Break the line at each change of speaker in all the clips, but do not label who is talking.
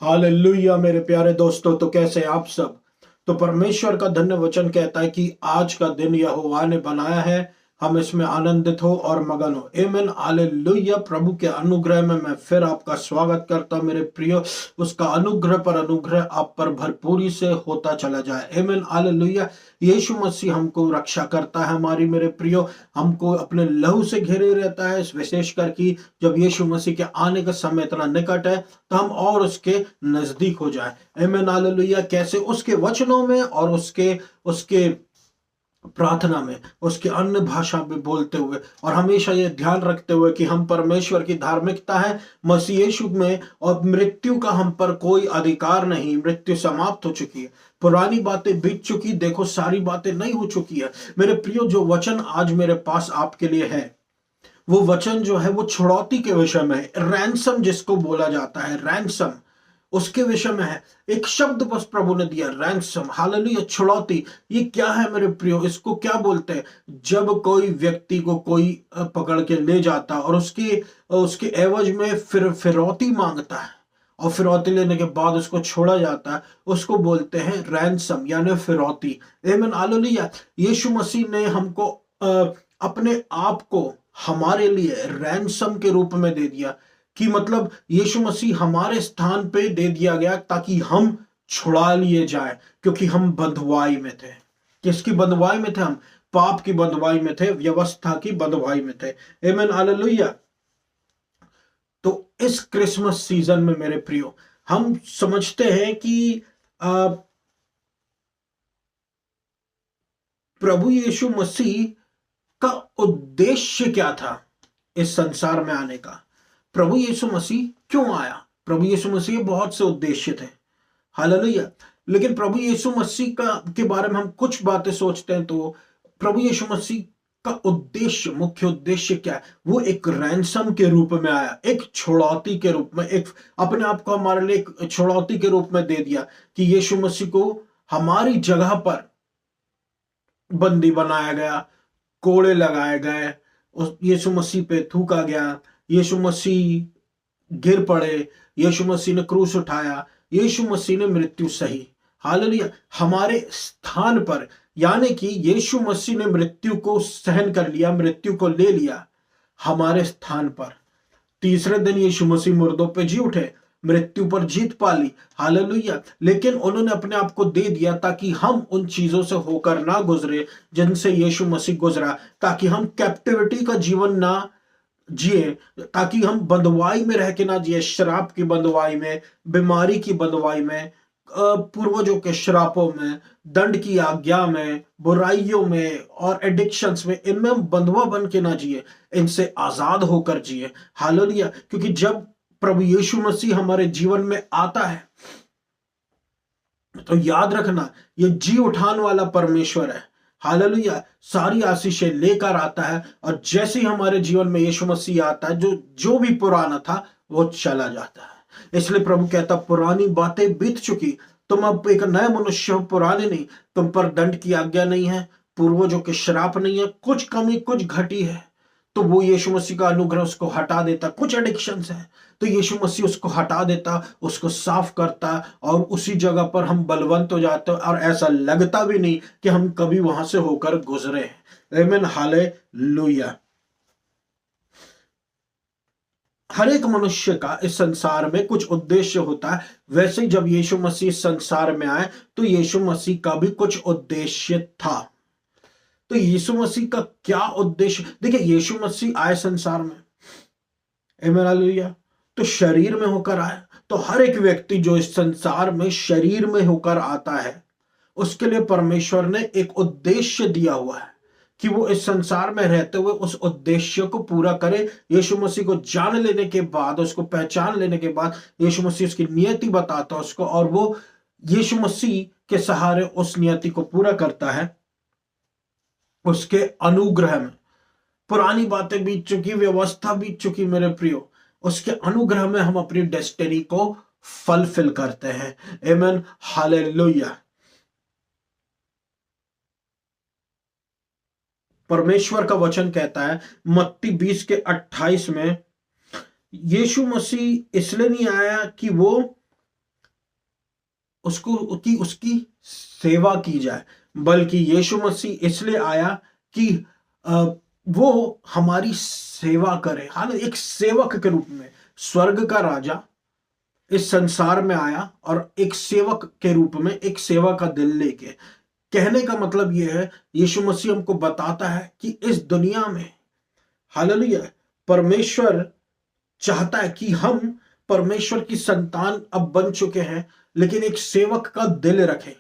Hallelujah मेरे प्यारे दोस्तों, तो कैसे आप सब। तो परमेश्वर का धन्य वचन कहता है कि आज का दिन यहोवा ने बनाया है, हम इसमें आनंदित हो और मगन हो। आमीन हालेलुया। प्रभु के अनुग्रह में मैं फिर आपका स्वागत करता हूं मेरे प्रियो। उसका अनुग्रह पर अनुग्रह आप पर भरपूरी से होता चला जाए। आमीन हालेलुया। यीशु मसीह हमको रक्षा करता है हमारी मेरे प्रियो, हमको अपने लहू से घेरे रहता है। विशेषकर कि जब यीशु मसीह के आने का समय इतना निकट है तो हम और उसके नजदीक हो जाए। आमीन हालेलुया। कैसे? उसके वचनों में और उसके उसके प्रार्थना में, उसके अन्य भाषा में बोलते हुए, और हमेशा ये ध्यान रखते हुए कि हम परमेश्वर की धार्मिकता है मसीह यीशु में, और मृत्यु का हम पर कोई अधिकार नहीं। मृत्यु समाप्त हो चुकी है, पुरानी बातें बीत चुकी, देखो सारी बातें नई हो चुकी है। मेरे प्रियो, जो वचन आज मेरे पास आपके लिए है, वो वचन जो है वो छुड़ौती के विषय में है। रैंसम जिसको बोला जाता है, रैंसम उसके विषय में है। एक शब्द बस प्रभु ने दिया, रैंसम। हालेलुया। छुड़ौती, ये क्या है मेरे प्रियो? इसको क्या बोलते हैं? जब कोई व्यक्ति को कोई पकड़ के ले जाता और उसके उसके एवज में फिरौती मांगता है, और फिरौती लेने के बाद उसको छोड़ा जाता है, उसको बोलते हैं रैंसम यानी फिरौती। आमीन हालेलुया। यीशु मसीह ने हमको अपने आप को हमारे लिए रैंसम के रूप में दे दिया। कि मतलब यीशु मसीह हमारे स्थान पे दे दिया गया ताकि हम छुड़ा लिए जाए, क्योंकि हम बंधुआई में थे। किसकी बंधुआई में थे? हम पाप की बंधुआई में थे, व्यवस्था की बंधुआई में थे। आमीन हालेलुया। तो इस क्रिसमस सीजन में मेरे प्रियो, हम समझते हैं कि प्रभु यीशु मसीह का उद्देश्य क्या था इस संसार में आने का। प्रभु यीशु मसीह क्यों आया? प्रभु यीशु मसीह के बहुत से उद्देश्य थे। हालेलुया। लेकिन प्रभु यीशु मसीह का के बारे में हम कुछ बातें सोचते हैं, तो प्रभु यीशु मसीह का उद्देश्य, मुख्य उद्देश्य क्या है? वो एक रैंसम के रूप में आया, एक छुड़ौती के रूप में, एक अपने आप को हमारे लिए एक छुड़ौती के रूप में दे दिया कि यीशु मसीह को हमारी जगह पर बंदी बनाया गया, कोड़े लगाए गए, यीशु मसीह पे थूका गया, यीशु मसीह गिर पड़े, यीशु मसीह ने क्रूस उठाया, यीशु मसीह ने मृत्यु सही। हालेलुया। हमारे स्थान पर, यानी कि यीशु मसीह ने मृत्यु को सहन कर लिया, मृत्यु को ले लिया हमारे स्थान पर। तीसरे दिन यीशु मसीह मुर्दों पे जी उठे, मृत्यु पर जीत पा ली। हालेलुया। लेकिन उन्होंने अपने आप को दे दिया ताकि हम उन चीजों से होकर ना गुजरे जिनसे यीशु मसीह गुजरा, ताकि हम कैप्टिविटी का जीवन ना जिए, ताकि हम बंधुआई में रह के ना जिए, शराब की बंधुआई में, बीमारी की बंधुआई में, पूर्वजों के श्रापों में, दंड की आज्ञा में, बुराइयों में और एडिक्शंस में, इनमें हम बंधुआ बन के ना जिए, इनसे आजाद होकर जिए। हालेलुया। क्योंकि जब प्रभु यीशु मसीह हमारे जीवन में आता है, तो याद रखना, ये जी उठान वाला परमेश्वर है। हालेलुया। सारी आशीषें लेकर आता है, और जैसे ही हमारे जीवन में यीशु मसीह आता है, जो जो भी पुराना था वो चला जाता है। इसलिए प्रभु कहता, पुरानी बातें बीत चुकी, तुम अब एक नए मनुष्य हो, पुराने नहीं। तुम पर दंड की आज्ञा नहीं है, पूर्वजों के श्राप नहीं है, कुछ कमी कुछ घटी है तो वो यीशु मसीह का अनुग्रह उसको हटा देता। कुछ एडिक्शंस है तो यीशु मसीह उसको हटा देता, उसको साफ करता, और उसी जगह पर हम बलवंत हो जाते हैं, और ऐसा लगता भी नहीं कि हम कभी वहां से होकर गुजरे हैं। आमीन हालेलुया। हर एक मनुष्य का इस संसार में कुछ उद्देश्य होता है। वैसे ही जब यीशु मसीह इस संसार में आए तो यीशु मसीह का भी कुछ उद्देश्य था। तो यीशु मसीह का क्या उद्देश्य? देखिए, यीशु मसीह आए संसार में, आमीन हालेलुया, तो शरीर में होकर आए। तो हर एक व्यक्ति जो इस संसार में शरीर में होकर आता है, उसके लिए परमेश्वर ने एक उद्देश्य दिया हुआ है कि वो इस संसार में रहते हुए उस उद्देश्य को पूरा करे। यीशु मसीह को जान लेने के बाद, उसको पहचान लेने के बाद, यीशु मसीह उसकी नियति बताता है उसको, और वो यीशु मसीह के सहारे उस नियति को पूरा करता है। उसके अनुग्रह में पुरानी बातें बीत चुकी, व्यवस्था बीत चुकी मेरे प्रियो, उसके अनुग्रह में हम अपनी डेस्टिनी को फलफिल करते हैं। आमीन हालेलुया। परमेश्वर का वचन कहता है मत्ती 20 के 28 में, यीशु मसीह इसलिए नहीं आया कि वो उसकी सेवा की जाए, बल्कि यीशु मसीह इसलिए आया कि वो हमारी सेवा करे। हाँ, एक सेवक के रूप में स्वर्ग का राजा इस संसार में आया और एक सेवक के रूप में एक सेवा का दिल लेके। कहने का मतलब यह है, यीशु मसीह हमको बताता है कि इस दुनिया में, हालेलुया, परमेश्वर चाहता है कि हम परमेश्वर की संतान अब बन चुके हैं, लेकिन एक सेवक का दिल रखें।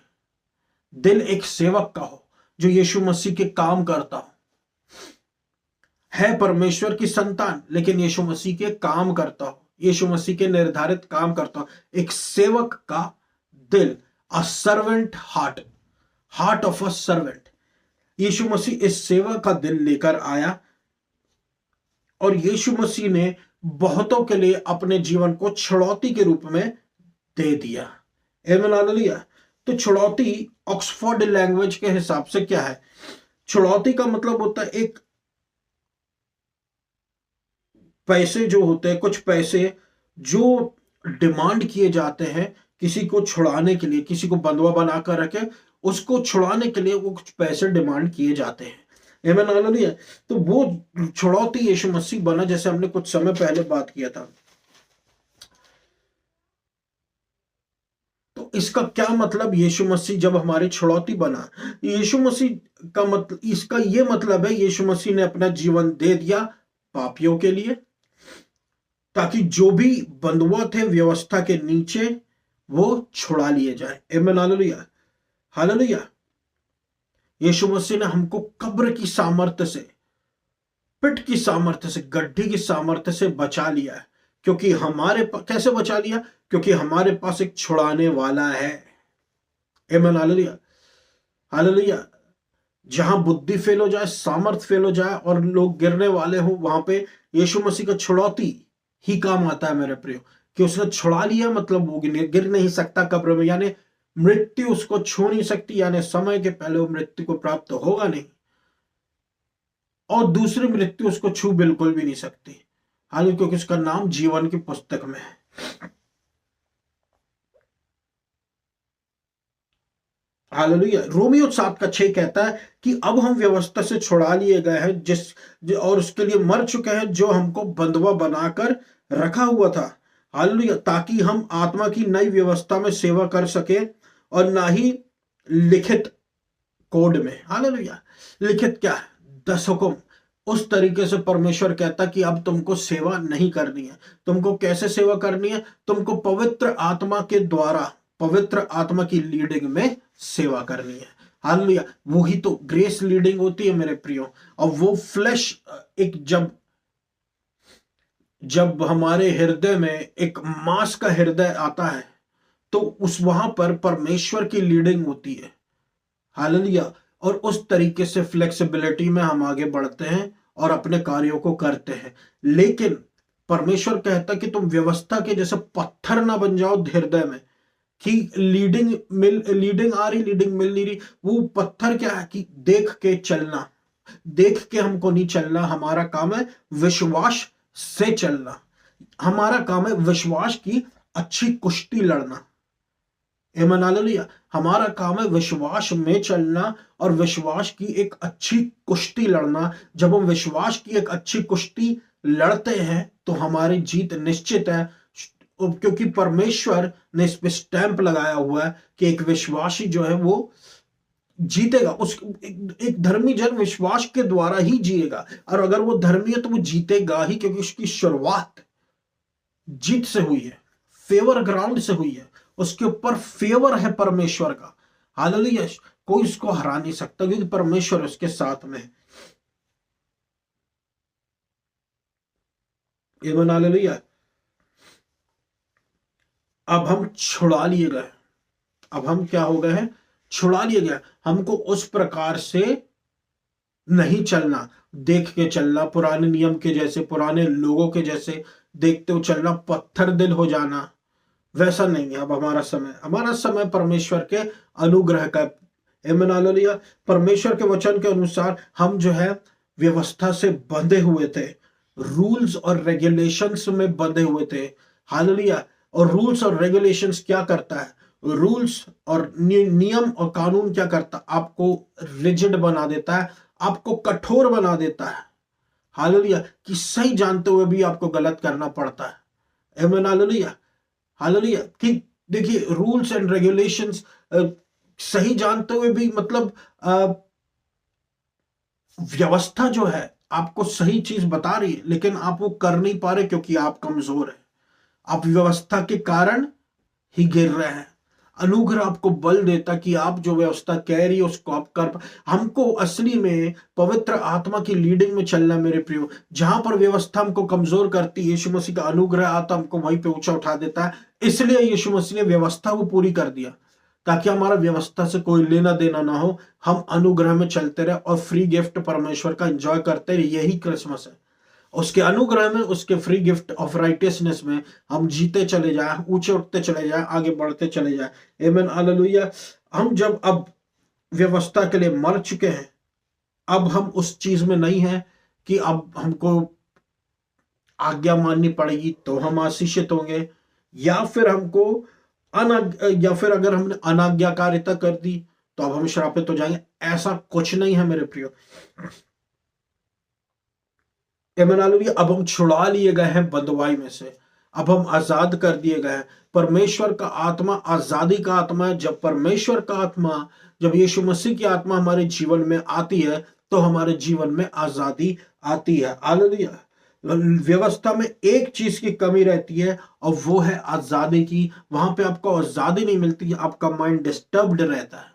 दिल एक सेवक का हो जो यीशु मसीह के काम करता हो। है परमेश्वर की संतान लेकिन यीशु मसीह के काम करता हो, यीशु मसीह के निर्धारित काम करता हो। एक सेवक का दिल, a servant heart, heart of a servant. यीशु मसीह इस सेवा का दिल लेकर आया और यीशु मसीह ने बहुतों के लिए अपने जीवन को छुड़ौती के रूप में दे दिया। आमीन, हालेलुया। तो छुड़ौती ऑक्सफोर्ड लैंग्वेज के हिसाब से क्या है? छुड़ौती का मतलब होता है एक पैसे जो होते हैं, कुछ पैसे जो डिमांड किए जाते हैं किसी को छुड़ाने के लिए, किसी को बंधुआ बनाकर रखे, उसको छुड़ाने के लिए वो कुछ पैसे डिमांड किए जाते हैं। आमीन, हालेलुया। तो वो छुड़ौती यीशु मसीह बना, जैसे हमने कुछ समय पहले बात किया था। तो इसका क्या मतलब? यीशु मसीह जब हमारी छुड़ौती बना, यीशु मसीह का मतलब, इसका ये मतलब है यीशु मसीह ने अपना जीवन दे दिया पापियों के लिए, ताकि जो भी बंधुआ थे व्यवस्था के नीचे वो छुड़ा लिए जाए। आमीन, हालेलुया, हालेलुया। यीशु मसीह ने हमको कब्र की सामर्थ्य से, पिट की सामर्थ्य से, गड्ढे की सामर्थ्य से बचा लिया है। क्योंकि हमारे पास, कैसे बचा लिया? क्योंकि हमारे पास एक छुड़ाने वाला है। आमीन, हालेलुया, हालेलुया। जहां बुद्धि फेल हो जाए, सामर्थ्य फेल हो जाए और लोग गिरने वाले हो, वहां पे यीशु मसीह का छुड़ौती ही काम आता है मेरे प्रियो, कि उसने छुड़ा लिया, मतलब वो गिर नहीं सकता कब्र में, यानी मृत्यु उसको छू नहीं सकती, यानी समय के पहले वो मृत्यु को प्राप्त होगा नहीं, और दूसरी मृत्यु उसको छू बिल्कुल भी नहीं सकती। हालांकि क्योंकि उसका नाम जीवन की पुस्तक में है। हालेलुया। रोमियो 7:6 कहता है कि अब हम व्यवस्था से छुड़ा लिए गए हैं, और उसके लिए मर चुके हैं जो हमको बंधुआ बनाकर रखा हुआ था। हालेलुया। ताकि हम आत्मा की नई व्यवस्था में सेवा कर सके, और ना ही लिखित कोड में। हालेलुया। लिखित क्या है? 10 हुक्म। उस तरीके से परमेश्वर कहता कि अब तुमको सेवा नहीं करनी है। तुमको कैसे सेवा करनी है? तुमको पवित्र आत्मा के द्वारा, पवित्र आत्मा की लीडिंग में सेवा करनी है। हालेलुया। वो ही तो ग्रेस लीडिंग होती है मेरे प्रियो। और वो फ्लैश, एक जब हमारे हृदय में एक मांस का हृदय आता है, तो उस वहां पर परमेश्वर की लीडिंग होती है। हालेलुया। और उस तरीके से फ्लेक्सिबिलिटी में हम आगे बढ़ते हैं और अपने कार्यों को करते हैं। लेकिन परमेश्वर कहता कि तुम व्यवस्था के जैसे पत्थर ना बन जाओ हृदय में, कि लीडिंग आ रही, लीडिंग मिल नहीं रही। वो पत्थर क्या है? कि देख के चलना। देख के हमको नहीं चलना। हमारा काम है विश्वास से चलना। हमारा काम है विश्वास की अच्छी कुश्ती लड़ना। आमीन, हालेलुया। हमारा काम है विश्वास में चलना और विश्वास की एक अच्छी कुश्ती लड़ना। जब हम विश्वास की एक अच्छी कुश्ती लड़ते हैं तो हमारी जीत निश्चित है, क्योंकि परमेश्वर ने इस पे स्टैंप लगाया हुआ है कि एक विश्वासी जो है वो जीतेगा। एक धर्मी जन विश्वास के द्वारा ही जिएगा, और अगर वो धर्मी है तो वो जीतेगा ही, क्योंकि उसकी शुरुआत जीत से हुई है, फेवर ग्राउंड से हुई है। उसके ऊपर फेवर है परमेश्वर का। हालेलुया। कोई उसको हरा नहीं सकता, क्योंकि परमेश्वर उसके साथ में है। आमीन, हालेलुया। अब हम छुड़ा लिए गए। अब हम क्या हो गए हैं? छुड़ा लिए गए। हमको उस प्रकार से नहीं चलना, देख के चलना, पुराने नियम के जैसे, पुराने लोगों के जैसे देखते हो चलना, पत्थर दिल हो जाना, वैसा नहीं है। अब हमारा समय परमेश्वर के अनुग्रह का। आमीन, हालेलुया। परमेश्वर के वचन के अनुसार हम जो है व्यवस्था से बंधे हुए थे, रूल्स और रेगुलेशंस में बंधे हुए थे। हालेलुया। और रूल्स और रेगुलेशंस क्या करता है? रूल्स और नियम और कानून क्या करता, आपको रिजिड बना देता है, आपको कठोर बना देता है। हालेलुया, कि सही जानते हुए भी आपको गलत करना पड़ता है। आमीन, हालेलुया, हालेलुया। कि देखिए, रूल्स एंड रेगुलेशंस सही जानते हुए भी, मतलब व्यवस्था जो है आपको सही चीज बता रही है, लेकिन आप वो कर नहीं पा रहे क्योंकि आप कमजोर है। आप व्यवस्था के कारण ही गिर रहे हैं। अनुग्रह आपको बल देता कि आप जो व्यवस्था कह रही है उसको आप कर हमको असली में पवित्र आत्मा की लीडिंग में चलना मेरे प्रियो। जहां पर व्यवस्था हमको कमजोर करती है, यीशु मसीह का अनुग्रह आता हमको वहीं पे ऊंचा उठा देता है। इसलिए यीशु मसीह ने व्यवस्था को पूरी कर दिया, ताकि हमारा व्यवस्था से कोई लेना देना ना हो, हम अनुग्रह में चलते रहे और फ्री गिफ्ट परमेश्वर का एंजॉय करते रहे। यही क्रिसमस है। उसके अनुग्रह में, उसके फ्री गिफ्ट ऑफ राइटियसनेस में हम जीते चले जाए, ऊंचे उठते चले जाए, आगे बढ़ते चले जाए। आमीन, हालेलुया। हम जब अब व्यवस्था के लिए मर चुके हैं, अब हम उस चीज में नहीं है कि अब हमको आज्ञा माननी पड़ेगी तो हम आशीषित होंगे, या फिर हमको या फिर अगर हमने अनाज्ञाकारिता कर दी तो अब हम श्रापित हो जाएंगे। ऐसा कुछ नहीं है मेरे प्रियो। अब हम छुड़ा लिए गए हैं बंधुआई में से, अब हम आजाद कर दिए गए हैं। परमेश्वर का आत्मा आजादी का आत्मा है। जब परमेश्वर का आत्मा, जब यीशु मसीह की आत्मा हमारे जीवन में आती है तो हमारे जीवन में आजादी आती है। हालेलुया। व्यवस्था में एक चीज की कमी रहती है और वो है आजादी की। वहां पे आपको आजादी नहीं मिलती है, आपका माइंड डिस्टर्ब्ड रहता है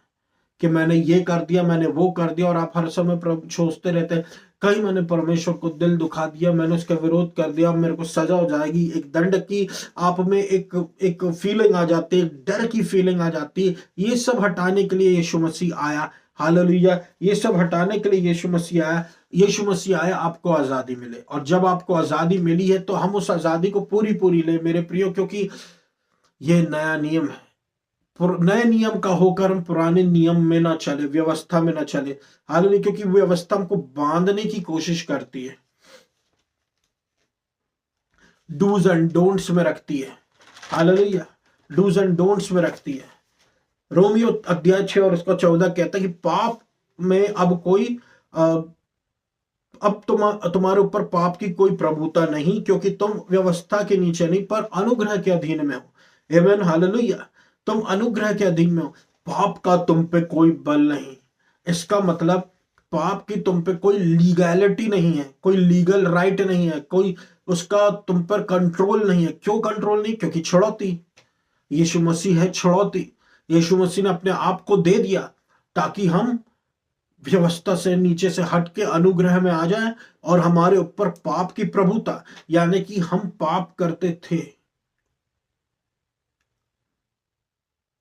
कि मैंने ये कर दिया, मैंने वो कर दिया, और आप हर समय सोचते रहते हैं कहीं मैंने परमेश्वर को दिल दुखा दिया, मैंने उसका विरोध कर दिया, मेरे को सजा हो जाएगी। एक दंड की आप में एक फीलिंग आ जाती है, एक डर की फीलिंग आ जाती है। ये सब हटाने के लिए यीशु मसीह आया। हालेलुया। ये सब हटाने के लिए यीशु मसीह आया। यीशु मसीह आया आपको आजादी मिले, और जब आपको आजादी मिली है तो हम उस आजादी को पूरी पूरी ले मेरे प्रियो, क्योंकि ये नया नियम है। नए नियम का होकर हम पुराने नियम में ना चले, व्यवस्था में ना चले। हालेलुया। क्योंकि व्यवस्था हमको बांधने की कोशिश करती है, डूज एंड डोंट्स में रखती है। हालेलुया। डूज एंड डोंट्स में रखती है। रोमियो अध्याय 6 और उसका 14 कहता है कि पाप में अब कोई अब तुम्हारे ऊपर पाप की कोई प्रभुता नहीं, क्योंकि तुम व्यवस्था के नीचे नहीं पर अनुग्रह के अधीन में हो। आमीन, हालेलुया। तुम अनुग्रह के अधीन में हो, पाप का तुम पे कोई बल नहीं। इसका मतलब पाप की तुम पे कोई लीगैलिटी नहीं है, कोई लीगल राइट नहीं है, कोई उसका तुम पर कंट्रोल नहीं है। क्यों कंट्रोल नहीं? क्योंकि छुड़ौती यीशु मसीह है। छुड़ौती यीशु मसीह ने अपने आप को दे दिया ताकि हम व्यवस्था से नीचे से हट के अनुग्रह में आ जाए, और हमारे ऊपर पाप की प्रभुता, यानी कि हम पाप करते थे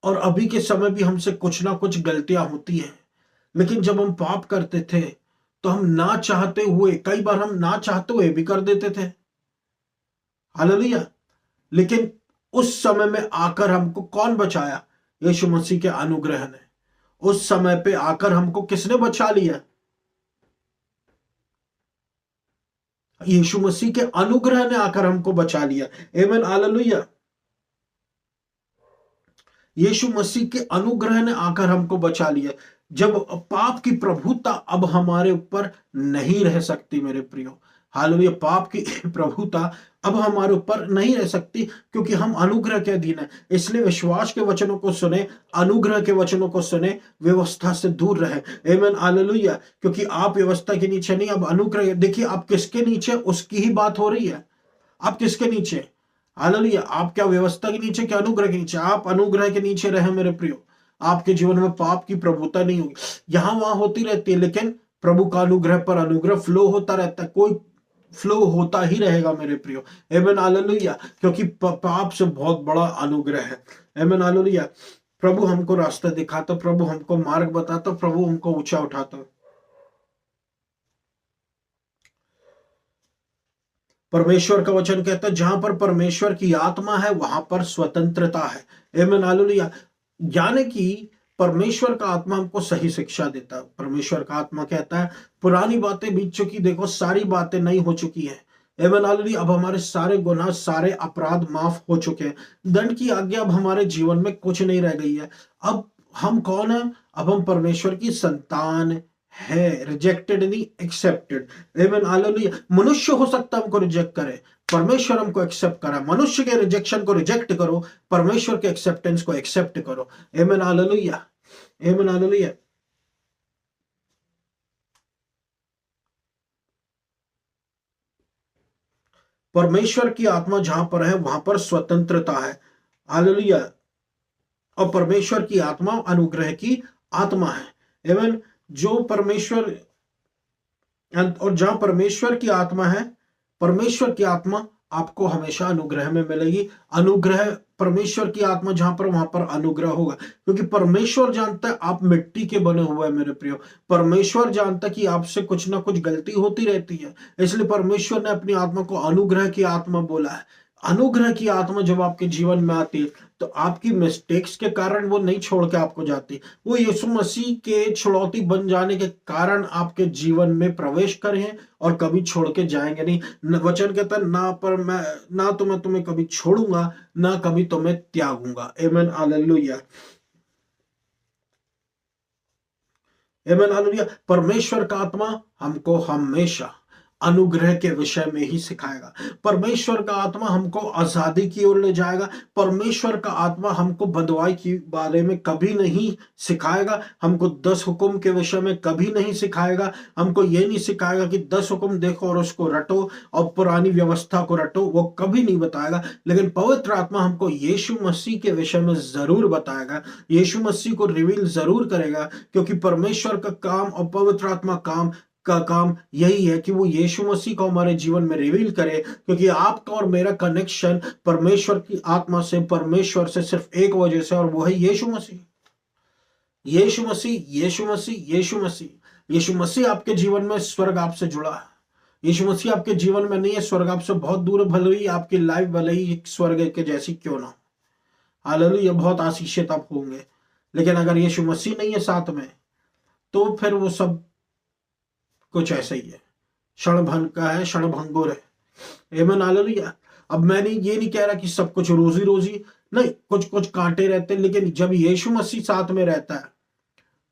और अभी के समय भी हमसे कुछ ना कुछ गलतियां होती हैं। लेकिन जब हम पाप करते थे तो हम ना चाहते हुए, कई बार हम ना चाहते हुए भी कर देते थे। हालेलुया। लेकिन उस समय में आकर हमको कौन बचाया? यीशु मसीह के अनुग्रह ने। उस समय पे आकर हमको किसने बचा लिया? यीशु मसीह के अनुग्रह ने आकर हमको बचा लिया। आमीन, हालेलुया। यीशु मसीह के अनुग्रह ने आकर हमको बचा लिया। जब पाप की प्रभुता अब हमारे ऊपर नहीं रह सकती मेरे प्रियो। हालेलुया। पाप की प्रभुता अब हमारे ऊपर नहीं रह सकती, क्योंकि हम अनुग्रह के अधीन हैं। इसलिए विश्वास के वचनों को सुने, अनुग्रह के वचनों को सुने, व्यवस्था से दूर रहे। आमीन, हालेलुया। क्योंकि आप व्यवस्था के नीचे नहीं, अब अनुग्रह। देखिए, आप किसके नीचे, उसकी ही बात हो रही है। आप किसके नीचे? हालेलुया। आप क्या व्यवस्था के नीचे, क्या अनुग्रह के नीचे? आप अनुग्रह के नीचे रहे मेरे प्रियो। आपके जीवन में पाप की प्रभुता नहीं होगी। यहां वहां होती रहती है, लेकिन प्रभु का अनुग्रह पर अनुग्रह फ्लो होता रहता है। कोई फ्लो होता ही रहेगा मेरे प्रियो। आमीन, हालेलुया। क्योंकि पाप से बहुत बड़ा अनुग्रह है। आमीन, हालेलुया। प्रभु हमको रास्ता दिखाता, प्रभु हमको मार्ग बताता, प्रभु हमको ऊंचा उठाता। परमेश्वर का वचन कहता है जहां पर परमेश्वर की आत्मा है वहां पर स्वतंत्रता है। आमीन, हालेलुया। यानी कि परमेश्वर का आत्मा हमको सही शिक्षा देता है। परमेश्वर का आत्मा कहता है पुरानी बातें बीत चुकी, देखो सारी बातें नई हो चुकी है। आमीन हालेलुया। अब हमारे सारे गुनाह, सारे अपराध माफ हो चुके हैं। दंड की आज्ञा अब हमारे जीवन में कुछ नहीं रह गई है। अब हम कौन है? अब हम परमेश्वर की संतान है। रिजेक्टेड नहीं, एक्सेप्टेड। आमीन हालेलुया। मनुष्य हो सकता है हमको रिजेक्ट करे, परमेश्वर हमको एक्सेप्ट करा। मनुष्य के रिजेक्शन को रिजेक्ट करो, परमेश्वर के एक्सेप्टेंस को एक्सेप्ट करो। आमीन हालेलुया, आमीन हालेलुया। परमेश्वर की आत्मा जहां पर है वहां पर स्वतंत्रता है। हालेलुया। और परमेश्वर की आत्मा अनुग्रह की आत्मा है। एवं जो परमेश्वर, और जहां परमेश्वर की आत्मा है, परमेश्वर की आत्मा आपको हमेशा अनुग्रह में मिलेगी। अनुग्रह, परमेश्वर की आत्मा जहां पर, वहां पर अनुग्रह होगा, क्योंकि परमेश्वर जानता है आप मिट्टी के बने हुए हैं मेरे प्रियो। परमेश्वर जानता है कि आपसे कुछ ना कुछ गलती होती रहती है, इसलिए परमेश्वर ने अपनी आत्मा को अनुग्रह की आत्मा बोला है। अनुग्रह की आत्मा जब आपके जीवन में आती है तो आपकी मिस्टेक्स के कारण वो नहीं छोड़ के आपको जाती, वो यीशु मसीह के छुड़ौती बन जाने के कारण आपके जीवन में प्रवेश करे हैं और कभी छोड़ के जाएंगे नहीं। वचन कहता है ना, पर मैं ना तो मैं तुम्हें कभी छोड़ूंगा, ना कभी तुम्हें त्यागूंगा। आमीन हालेलुया, आमीन हालेलुया। परमेश्वर का आत्मा हमको हमेशा अनुग्रह के विषय में ही सिखाएगा। परमेश्वर का आत्मा हमको आजादी की ओर ले जाएगा। परमेश्वर का आत्मा हमको बंधुआई के बारे में कभी नहीं सिखाएगा। हमको 10 हुक्म के विषय में कभी नहीं सिखाएगा। हमको ये नहीं सिखाएगा कि 10 हुक्म देखो और उसको रटो और पुरानी व्यवस्था को रटो, वो कभी नहीं बताएगा। लेकिन पवित्र आत्मा हमको यीशु मसीह के विषय में जरूर बताएगा, यीशु मसीह को रिवील जरूर करेगा, क्योंकि परमेश्वर का काम और पवित्र आत्मा का काम यही है कि वो यीशु मसीह को हमारे जीवन में रिवील करे। क्योंकि आपका और मेरा कनेक्शन परमेश्वर की आत्मा से, परमेश्वर से सिर्फ एक वजह से, और वो है यीशु मसीह। यीशु मसीह, यीशु मसीह, यीशु मसीह। यीशु मसीह आपके जीवन में, स्वर्ग आपसे जुड़ा है। यीशु मसीह आपके जीवन में नहीं है, स्वर्ग आपसे बहुत दूर है। भले ही आपकी लाइफ भले ही स्वर्ग के जैसी क्यों ना हो, हालेलुया, बहुत आशीषित आप होंगे। लेकिन अगर यीशु मसीह नहीं है साथ में, तो फिर वो सब कुछ ऐसा ही है, क्षण भंग का है, क्षण भंगुर है। आमीन हालेलुया। अब मैंने ये नहीं कह रहा कि सब कुछ रोजी रोजी, नहीं, कुछ कुछ कांटे रहते हैं, लेकिन जब यीशु मसीह साथ में रहता है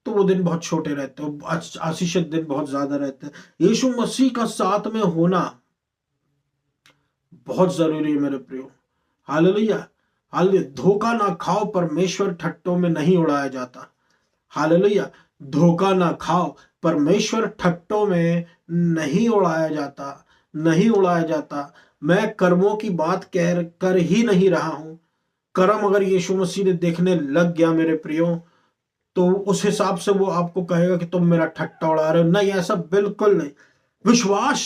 तो वो दिन बहुत छोटे रहते हैं, आशीषित दिन बहुत ज्यादा रहते हैं। यीशु मसीह का साथ में होना बहुत जरूरी है मेरे प्रियो। Hallelujah, hallelujah. धोखा ना खाओ, परमेश्वर ठट्टों में नहीं उड़ाया जाता। हालेलुया। धोखा ना खाओ, परमेश्वर ठट्टों में नहीं उड़ाया जाता, नहीं उड़ाया जाता। मैं कर्मों की बात कह कर ही नहीं रहा हूं। कर्म अगर यीशु मसीह ने देखने लग गया मेरे प्रियो, तो उस हिसाब से वो आपको कहेगा कि तुम मेरा ठट्टा उड़ा रहे हो। नहीं, ऐसा बिल्कुल नहीं। विश्वास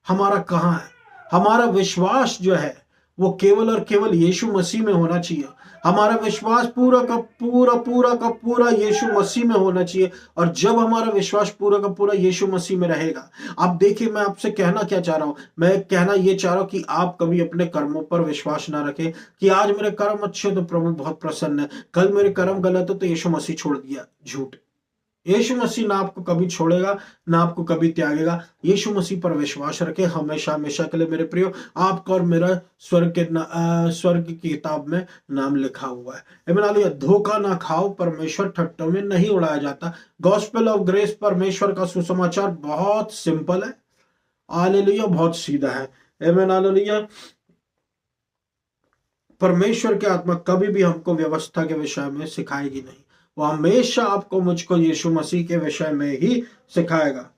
हमारा कहाँ है? हमारा विश्वास जो है वो केवल और केवल यीशु मसीह में होना चाहिए। हमारा विश्वास पूरा का पूरा, पूरा का पूरा यीशु मसीह में होना चाहिए। और जब हमारा विश्वास पूरा का पूरा यीशु मसीह में रहेगा, आप देखिए, मैं आपसे कहना क्या चाह रहा हूं, मैं कहना ये चाह रहा हूं कि आप कभी अपने कर्मों पर विश्वास ना रखें कि आज मेरे कर्म अच्छे तो प्रभु बहुत प्रसन्न है, कल मेरे कर्म गलत हो तो यीशु मसीह छोड़ दिया। झूठ। यीशु मसीह ना आपको कभी छोड़ेगा, ना आपको कभी त्यागेगा। यीशु मसीह पर विश्वास रखे हमेशा, हमेशा के लिए मेरे प्रियो। आपका और मेरा स्वर्ग की किताब में नाम लिखा हुआ है। आमीन। धोखा ना खाओ, परमेश्वर ठट्टों में नहीं उड़ाया जाता। गॉस्पेल ऑफ ग्रेस, परमेश्वर का सुसमाचार बहुत सिंपल है। हालेलुया, बहुत सीधा है। आमीन हालेलुया। परमेश्वर की आत्मा कभी भी हमको व्यवस्था के विषय में सिखाएगी नहीं, वो हमेशा आपको मुझको यीशु मसीह के विषय में ही सिखाएगा।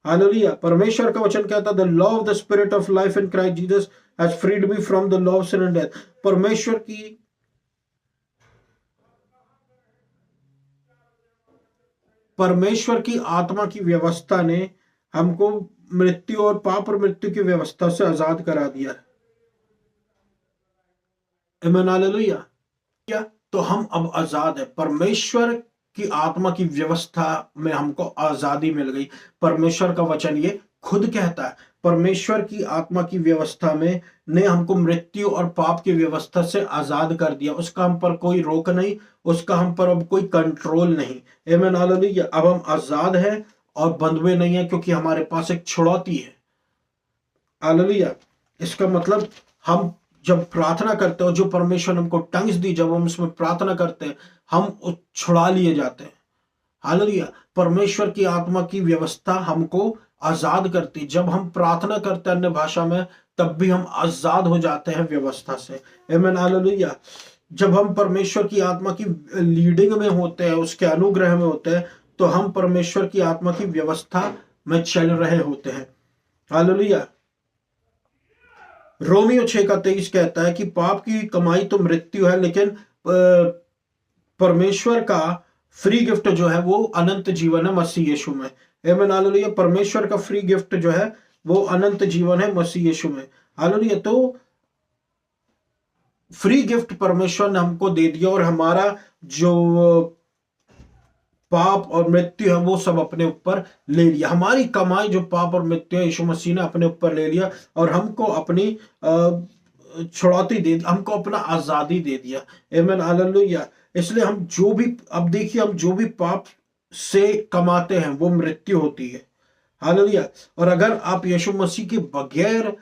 हालेलुया। परमेश्वर का वचन कहता है, the law of the spirit of life in Christ Jesus has freed me from the law of sin and death. परमेश्वर की आत्मा की व्यवस्था ने हमको मृत्यु और पाप और मृत्यु की व्यवस्था से आजाद करा दिया है। आमीन हालेलुया। क्या? तो हम अब आजाद है। परमेश्वर की आत्मा की व्यवस्था में हमको आजादी मिल गई। परमेश्वर का वचन ये खुद कहता है, परमेश्वर की आत्मा की व्यवस्था में ने हमको मृत्यु और पाप की व्यवस्था से आजाद कर दिया। उसका हम पर कोई रोक नहीं, उसका हम पर अब कोई कंट्रोल नहीं। आमीन हालेलुया। अब हम आजाद हैं और बंधुए नहीं है, क्योंकि हमारे पास एक छुड़ौती है। हालेलुया। इसका मतलब हम जब प्रार्थना करते हो, जो परमेश्वर ने हमको टंग्स दी, जब हम उसमें प्रार्थना करते हैं, हम छुड़ा लिए जाते हैं। हालेलुया। परमेश्वर की आत्मा की व्यवस्था हमको आजाद करती। जब हम प्रार्थना करते हैं अन्य भाषा में, तब भी हम आजाद हो जाते हैं व्यवस्था से। आमीन, हालेलुया। जब हम परमेश्वर की आत्मा की लीडिंग में होते हैं, उसके अनुग्रह में होते हैं, तो हम परमेश्वर की आत्मा की व्यवस्था में चल रहे होते हैं। हालेलुया। रोमियो 6:23 कहता है कि पाप की कमाई तो मृत्यु है, लेकिन परमेश्वर का फ्री गिफ्ट जो है वो अनंत जीवन है मसीह यीशु में। आमीन, हालेलुया। परमेश्वर का फ्री गिफ्ट जो है वो अनंत जीवन है मसीह यीशु में। हालेलुया। तो फ्री गिफ्ट परमेश्वर ने हमको दे दिया, और हमारा जो पाप और मृत्यु है वो सब अपने ऊपर ले लिया। हमारी कमाई जो पाप और मृत्यु है, यीशु मसीह ने अपने ऊपर ले लिया, और हमको अपनी छुड़ौती दे दी, हमको अपना आजादी दे दिया। आमीन, हालेलुया। इसलिए हम जो भी, अब देखिए, हम जो भी पाप से कमाते हैं वो मृत्यु होती है। हालेलुया। और अगर आप यीशु मसीह के बगैर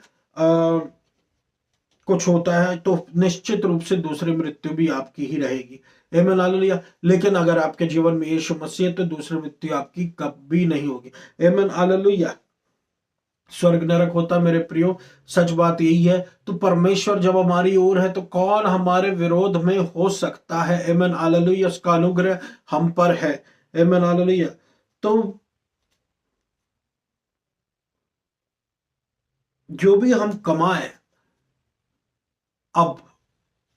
कुछ होता है, तो निश्चित रूप से दूसरी मृत्यु भी आपकी ही रहेगी। आमीन, हालेलुया। लेकिन अगर आपके जीवन में यीशु मसीह है, तो दूसरी मृत्यु आपकी कभी नहीं होगी। आमीन, हालेलुया। स्वर्ग नरक होता मेरे प्रियो, सच बात यही है। तो परमेश्वर जब हमारी ओर है, तो कौन हमारे विरोध में हो सकता है। आमीन, हालेलुया। उसका अनुग्रह हम पर है। आमीन, हालेलुया। तो जो भी हम कमाए, अब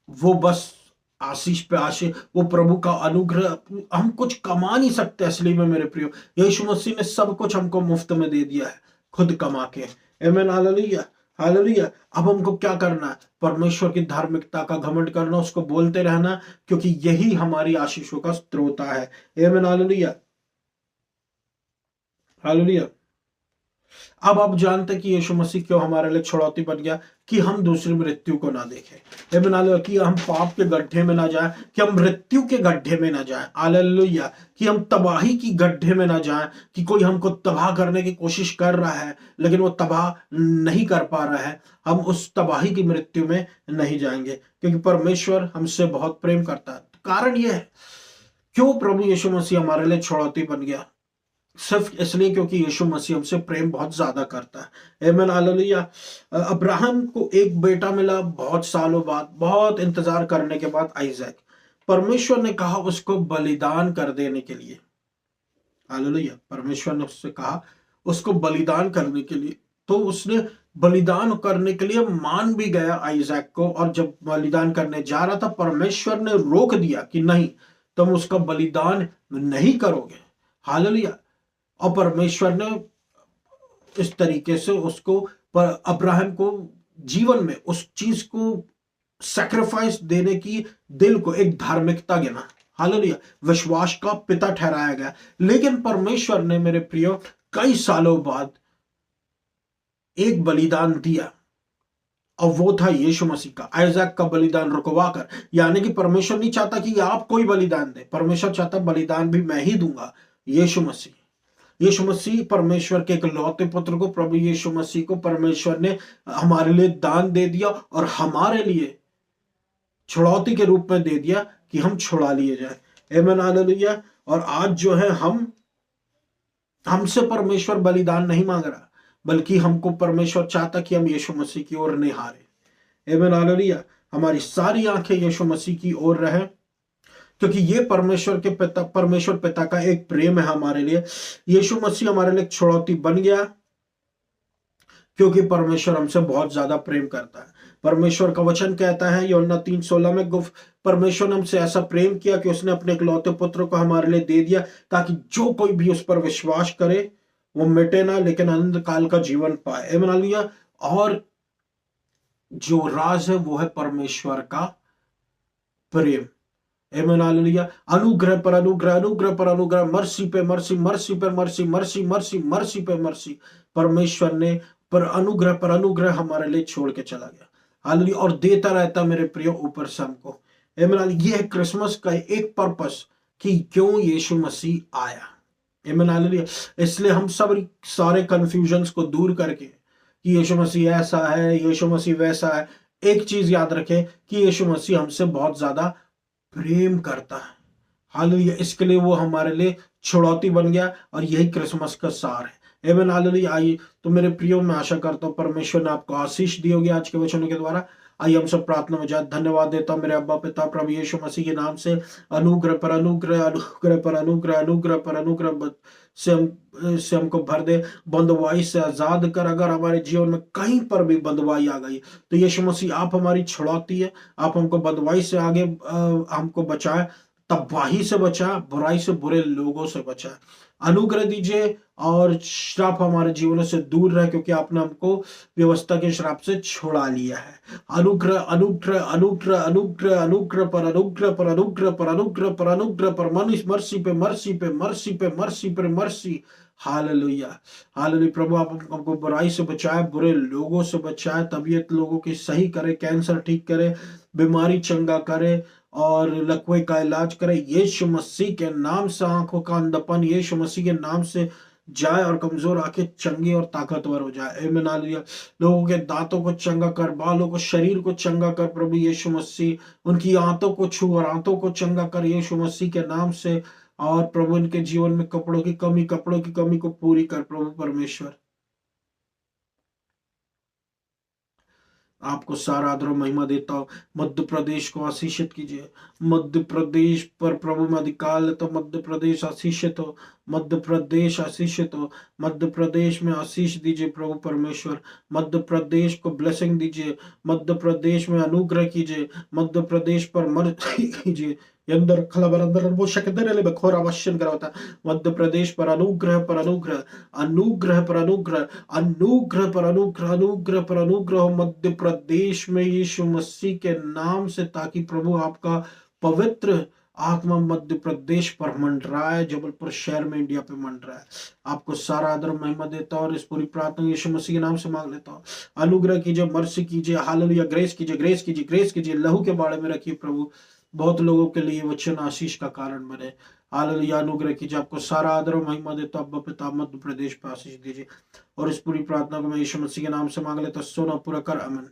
वो बस आशीष पे आशीष, वो प्रभु का अनुग्रह। हम कुछ कमा नहीं सकते असली में मेरे प्रियो। यीशु मसीह ने सब कुछ हमको मुफ्त में दे दिया है, खुद कमा के। आमीन, हालेलुया। हालेलुया। अब हमको क्या करना है? परमेश्वर की धार्मिकता का घमंड करना, उसको बोलते रहना, क्योंकि यही हमारी आशीषों का स्रोत है। आमीन, हालेलुया। हालेलुया। अब आप जानते कि यीशु मसीह क्यों हमारे लिए छुड़ौती बन गया, कि हम दूसरी मृत्यु को ना देखें। आमीन, हालेलुया। कि हम पाप के गड्ढे में ना जाएं, कि हम मृत्यु के गड्ढे में ना जाएं। हालेलुया। कि हम तबाही की गड्ढे में ना जाएं, कि कोई हमको तबाह करने की कोशिश कर रहा है, लेकिन वो तबाह नहीं कर पा रहा है। हम उस तबाही की मृत्यु में नहीं जाएंगे, क्योंकि परमेश्वर हमसे बहुत प्रेम करता है। कारण यह है क्यों प्रभु यीशु मसीह हमारे लिए छुड़ौती बन गया, सिर्फ इसलिए क्योंकि यीशु मसीह हमसे प्रेम बहुत ज्यादा करता है। आमीन, हालेलुया। अब्राहम को एक बेटा मिला बहुत सालों बाद, बहुत इंतजार करने के बाद, आइजैक। परमेश्वर ने कहा उसको बलिदान कर देने के लिए। हालेलुया। परमेश्वर ने उससे कहा उसको बलिदान करने के लिए, तो उसने बलिदान करने के लिए मान भी गया आइजैक को। और जब बलिदान करने जा रहा था, परमेश्वर ने रोक दिया कि नहीं, तुम उसका बलिदान नहीं करोगे। हालेलुया। और परमेश्वर ने इस तरीके से उसको, पर अब्राहम को जीवन में उस चीज को सैक्रिफाइस देने की दिल को एक धार्मिकता गिना। हालेलुया। विश्वास का पिता ठहराया गया। लेकिन परमेश्वर ने मेरे प्रियो कई सालों बाद एक बलिदान दिया, और वो था यीशु मसीह का। आइजैक का बलिदान रुकवा कर, यानी कि परमेश्वर नहीं चाहता कि आप कोई बलिदान दे, परमेश्वर चाहता बलिदान भी मैं ही दूंगा। यीशु मसीह, यीशु मसीह परमेश्वर के इकलौते पुत्र को, प्रभु यीशु मसीह को परमेश्वर ने हमारे लिए दान दे दिया, और हमारे लिए छुड़ौती के रूप में दे दिया कि हम छुड़ा लिए जाए। आमीन, हालेलुया। और आज जो है, हमसे परमेश्वर बलिदान नहीं मांग रहा, बल्कि हमको परमेश्वर चाहता कि हम यीशु मसीह की ओर निहारे। आमीन, हालेलुया। हमारी सारी आंखें यीशु मसीह की ओर रहे, क्योंकि ये परमेश्वर पिता का एक प्रेम है हमारे लिए। यीशु मसीह हमारे लिए छुड़ौती बन गया, क्योंकि परमेश्वर हमसे बहुत ज्यादा प्रेम करता है। परमेश्वर का वचन कहता है यूहन्ना 3:16 में, परमेश्वर ने हमसे ऐसा प्रेम किया कि उसने अपने इकलौते पुत्र को हमारे लिए दे दिया, ताकि जो कोई भी उस पर विश्वास करे वो मिटे ना, लेकिन अनंत काल का जीवन पाए। आमीन, हालेलुया। और जो राज है वो है परमेश्वर का प्रेम। आमीन, हालेलुया। अनुग्रह पर अनुग्रह, अनुग्रह पर अनुग्रह, मर्सी पे मर्सी, मर्सी पे मर्सी, मर्सी मर्सी मर्सी पे मर्सी। परमेश्वर ने पर अनुग्रह हमारे लिए छोड़ के चला गया। हालेलुया। और देता रहता मेरे प्रियो ऊपर से हमको। आमीन, हालेलुया। ये है क्रिसमस का एक पर्पस, कि क्यों यीशु मसीह आया। आमीन, हालेलुया। इसलिए हम सब सारे कंफ्यूजन्स को दूर करके, कि यीशु मसीह ऐसा है, यीशु मसीह वैसा है। एक चीज याद रखें कि यीशु मसीह हमसे बहुत ज्यादा प्रेम करता है। हालेलुया, इसके लिए वो हमारे लिए छुड़ौती बन गया और यही क्रिसमस का सार है। आमीन हालेलुया। आइए तो मेरे प्रियो, मैं आशा करता हूँ परमेश्वर ने आपको आशीष दी होगी आज के वचनों के द्वारा। आइए हम सब प्रार्थना में जाए। धन्यवाद देता हूँ मेरे अब्बा पिता प्रभु यीशु मसीह के नाम से, अनुग्रह पर अनुग्रह, अनुग्रह पर अनुग्रह, अनुग्रह पर अनुग्रह से हमको भर दे, बंधुआई से आजाद कर। अगर हमारे जीवन में कहीं पर भी बंधुआई आ गई तो यीशु मसीह आप हमारी छुड़ाती है, आप हमको बंधुआई से आगे हमको बचाए, तबाही से बचाए, बुराई से, बुरे लोगों से बचाए। अनुग्रह दीजिए और श्राप हमारे जीवनों से दूर रहे, क्योंकि आपने हमको व्यवस्था के श्राप से छुड़ा लिया है। अनुग्रह अनुग्रह अनुग्रह अनुग्रह अनुग्रह पर अनुग्रह पर अनुग्रह पर अनुग्रह पर अनुग्रह पर, मर्सी पे मर्सी पे मर्सी पे मर्सी पे मर्सी। Hallelujah, hallelujah. प्रभु आप हमको बुराई से बचाए, बुरे लोगों से बचाए, तबीयत लोगों की सही करे, कैंसर ठीक करे, बीमारी चंगा करे और लकवे का इलाज करे। यीशु मसीह के नाम से आंखों का अंधापन यीशु मसीह के नाम से जाए और कमजोर आंखें चंगी और ताकतवर हो जाए। आमीन हालेलुया। लोगों के दांतों को चंगा कर, बालों को, शरीर को चंगा कर प्रभु यीशु मसीह। उनकी आंतों को छू और आंतों को चंगा कर यीशु मसीह के नाम से। और प्रभु इनके जीवन में कपड़ों की कमी को पूरी कर प्रभु परमेश्वर। आपको सारा आदर और महिमा देता हूँ। मध्य प्रदेश को आशीषित कीजिए। मध्य प्रदेश पर प्रभु मैं अधिकार लेता हूँ। मध्य प्रदेश आशीषित हो, मध्य प्रदेश आशीषित हो। मध्य प्रदेश में आशीष दीजिए प्रभु परमेश्वर। मध्य प्रदेश को ब्लेसिंग दीजिए। मध्य प्रदेश में अनुग्रह कीजिए। मध्य प्रदेश पर मर्जी कीजिए। अंदर खलबर अंदर वो शकदर बखोर आवश्यन कराता। मध्य प्रदेश पर अनुग्रह पर अनुग्रह, अनुग्रह पर अनुग्रह, अनुग्रह पर अनुग्रह, अनुग्रह पर अनुग्रह हो मध्य प्रदेश में यीशु मसीह के नाम से, ताकि प्रभु आपका पवित्र आत्मा मध्य प्रदेश पर मंडराए, जबलपुर शहर में, इंडिया पे मंडराए। आपको सारा आदर महिमा देता हूं और इस पूरी प्रार्थना यीशु मसीह के नाम से मांग लेता हूं। अनुग्रह कीजिए, मर्सी कीजिए, हालेलुया, ग्रेस कीजिए, ग्रेस कीजिए, ग्रेस कीजिए। लहू के बारे में रखिए प्रभु, बहुत लोगों के लिए वचन आशीष का कारण बने। हालेलुया, अनुग्रह कीजिए। आपको सारा आदर और महिमा देता हूं। अब्बा पिता मध्य प्रदेश पर आशीष दीजिए और इस पूरी प्रार्थना को मैं यीशु मसीह के नाम से मांग लेता हूं। सोना पूरा कर, अमन।